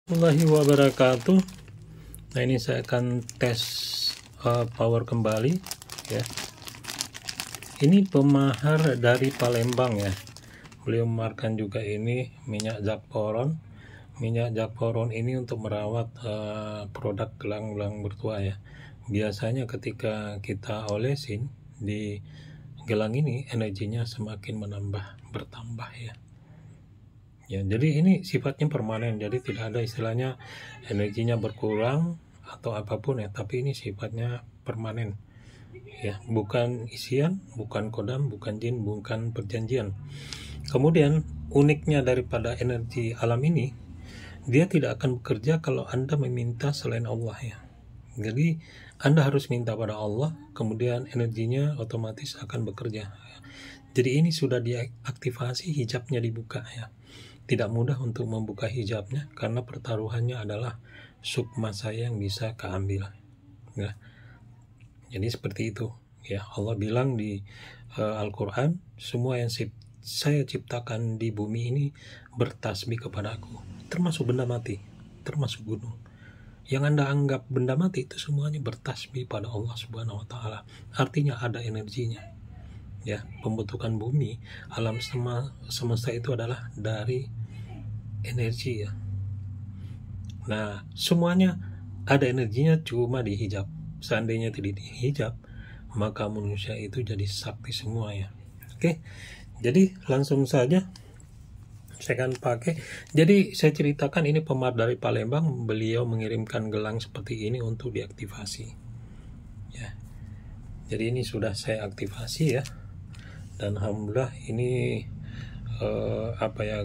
Warahmatullahi wabarakatuh. Nah, ini saya akan tes power kembali ya. Ini pemahar dari Palembang ya. Beliau memaharkan juga ini minyak Jakporon. Minyak Jakporon ini untuk merawat produk gelang-gelang bertua ya. Biasanya ketika kita olesin di gelang ini, energinya semakin bertambah ya. Ya, jadi ini sifatnya permanen, jadi tidak ada istilahnya energinya berkurang atau apapun ya, tapi ini sifatnya permanen ya, bukan isian, bukan kodam, bukan jin, bukan perjanjian. Kemudian uniknya daripada energi alam ini, dia tidak akan bekerja kalau Anda meminta selain Allah ya. Jadi Anda harus minta pada Allah, kemudian energinya otomatis akan bekerja. Jadi ini sudah diaktifasi, hijabnya dibuka ya. Tidak mudah untuk membuka hijabnya karena pertaruhannya adalah sukma saya yang bisa keambil ya. Jadi seperti itu ya. Allah bilang di Al-Quran, semua yang saya ciptakan di bumi ini bertasbih kepadaku, termasuk benda mati, termasuk gunung. Yang Anda anggap benda mati itu semuanya bertasbih pada Allah Subhanahu wa Ta'ala. Artinya ada energinya ya. Pembentukan bumi, alam semesta itu adalah dari energi ya. Nah, semuanya ada energinya, cuma dihijab. Seandainya tidak dihijab, maka manusia itu jadi sakti semua ya. Oke, jadi langsung saja saya akan pakai. Jadi saya ceritakan, ini pemahar dari Palembang, beliau mengirimkan gelang seperti ini untuk diaktifasi ya. Jadi ini sudah saya aktifasi ya, dan alhamdulillah ini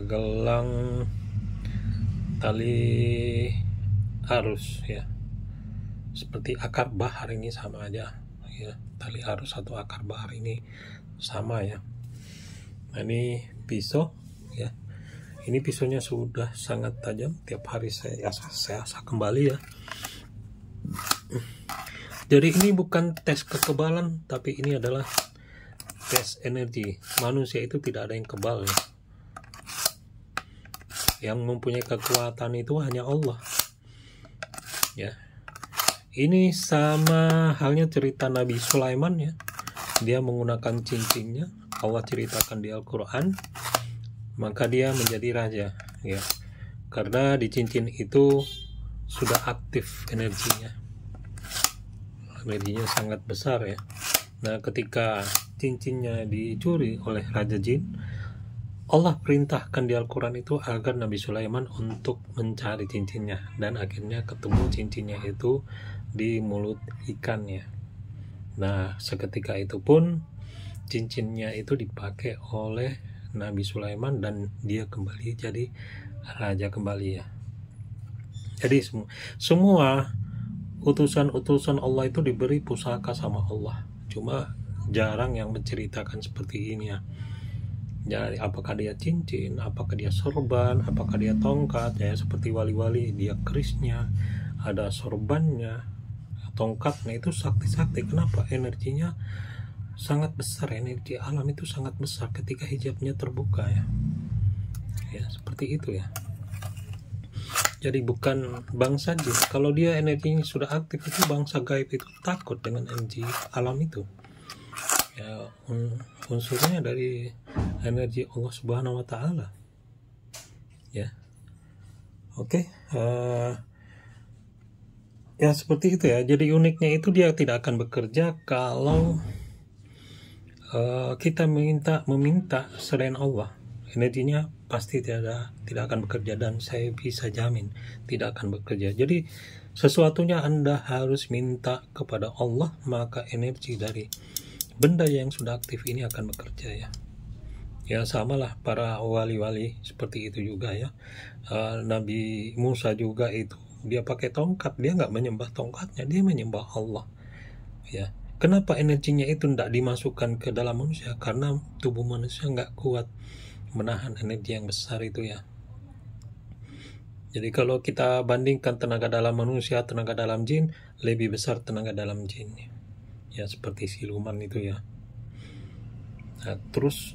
gelang tali arus ya, seperti akar bahar, ini sama aja ya, tali arus atau akar bahar ini sama ya. Nah, ini pisau ya, ini pisaunya sudah sangat tajam, tiap hari saya asah kembali ya. Jadi ini bukan tes kekebalan, tapi ini adalah tes energi. Manusia itu tidak ada yang kebal ya. Yang mempunyai kekuatan itu hanya Allah ya. Ini sama halnya cerita Nabi Sulaiman ya. Dia menggunakan cincinnya, Allah ceritakan di Al-Quran, maka dia menjadi raja ya, karena di cincin itu sudah aktif energinya sangat besar ya. Nah, ketika cincinnya dicuri oleh Raja Jin, Allah perintahkan di Al-Quran itu agar Nabi Sulaiman untuk mencari cincinnya, dan akhirnya ketemu cincinnya itu di mulut ikannya. Nah, seketika itu pun cincinnya itu dipakai oleh Nabi Sulaiman dan dia kembali jadi raja kembali ya. Jadi semua utusan-utusan Allah itu diberi pusaka sama Allah, cuma jarang yang menceritakan seperti ini ya. Jadi apakah dia cincin, apakah dia sorban, apakah dia tongkat ya, seperti wali-wali dia kerisnya, ada sorbannya, tongkatnya itu sakti-sakti. Kenapa? Energinya sangat besar, energi alam itu sangat besar ketika hijabnya terbuka ya. Ya, seperti itu ya. Jadi bukan bangsa jin. Kalau dia energinya sudah aktif, itu bangsa gaib itu takut dengan energi alam itu. Ya, unsurnya dari energi Allah Subhanahu wa Ta'ala ya. Oke, ya seperti itu ya. Jadi uniknya itu dia tidak akan bekerja kalau kita meminta selain Allah. Energinya pasti tidak akan bekerja, dan saya bisa jamin tidak akan bekerja. Jadi sesuatunya Anda harus minta kepada Allah, maka energi dari benda yang sudah aktif ini akan bekerja ya. Ya, samalah para wali-wali seperti itu juga ya. Nabi Musa juga itu, dia pakai tongkat, dia nggak menyembah tongkatnya, dia menyembah Allah ya. Kenapa energinya itu tidak dimasukkan ke dalam manusia? Karena tubuh manusia nggak kuat menahan energi yang besar itu ya. Jadi kalau kita bandingkan tenaga dalam manusia, tenaga dalam jin, lebih besar tenaga dalam jin ya, seperti siluman itu ya. Nah, terus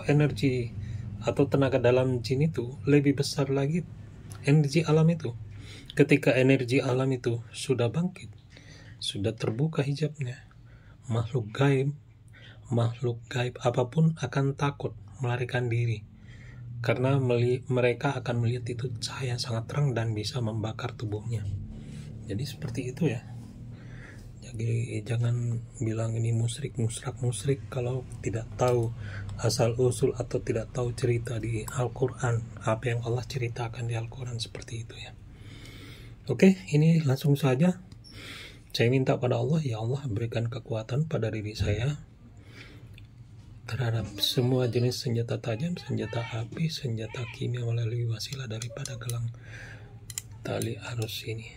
energi atau tenaga dalam jin itu lebih besar lagi energi alam itu. Ketika energi alam itu sudah bangkit, sudah terbuka hijabnya, makhluk gaib apapun akan takut melarikan diri, karena mereka akan melihat itu cahaya sangat terang dan bisa membakar tubuhnya. Jadi seperti itu ya. Jadi jangan bilang ini musyrik kalau tidak tahu asal usul atau tidak tahu cerita di Al-Quran, apa yang Allah ceritakan di Al-Quran, seperti itu ya. Oke, ini langsung saja saya minta pada Allah, ya Allah berikan kekuatan pada diri saya terhadap semua jenis senjata tajam, senjata api, senjata kimia melalui wasilah daripada gelang tali arus ini.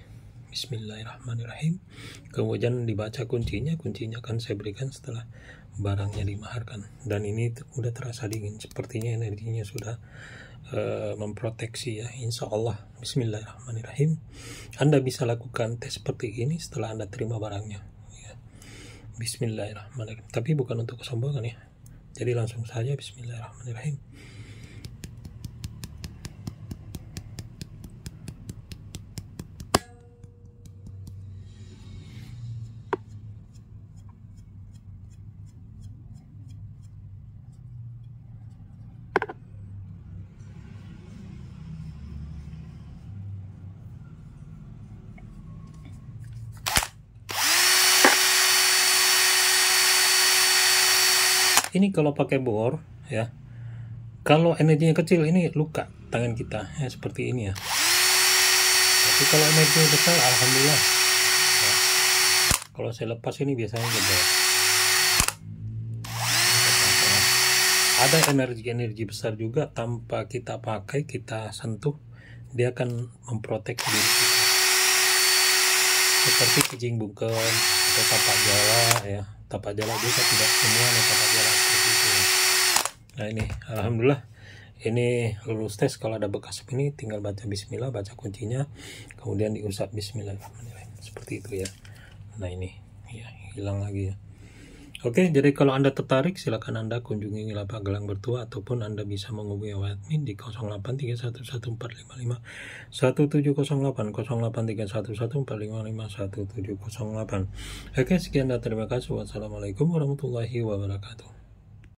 Bismillahirrahmanirrahim. Kemudian dibaca kuncinya akan saya berikan setelah barangnya dimaharkan. Dan ini udah terasa dingin, sepertinya energinya sudah memproteksi ya, insya Allah. Bismillahirrahmanirrahim. Anda bisa lakukan tes seperti ini setelah Anda terima barangnya ya. Bismillahirrahmanirrahim. Tapi bukan untuk kesombongan ya, jadi langsung saja bismillahirrahmanirrahim. Ini kalau pakai bor ya, kalau energinya kecil ini luka tangan kita ya, seperti ini ya. Tapi kalau energinya besar, alhamdulillah ya. Kalau saya lepas ini biasanya jebol. Ada energi besar juga tanpa kita pakai, kita sentuh, dia akan memproteksi diri kita, seperti kijing bungkem atau tapak jala ya. Tapak jala juga tidak semua nih tapak jala seperti itu. Nah ini alhamdulillah ini lulus tes. Kalau ada bekas ini tinggal baca bismillah, baca kuncinya, kemudian diusap bismillahirrahmanirrahim, seperti itu ya. Nah ini ya hilang lagi ya. Oke, jadi kalau Anda tertarik silakan Anda kunjungi Lapak Gelang Bertuah, ataupun Anda bisa menghubungi admin di 083114551708, 083114551708. Oke, sekian dan terima kasih. Wassalamualaikum warahmatullahi wabarakatuh.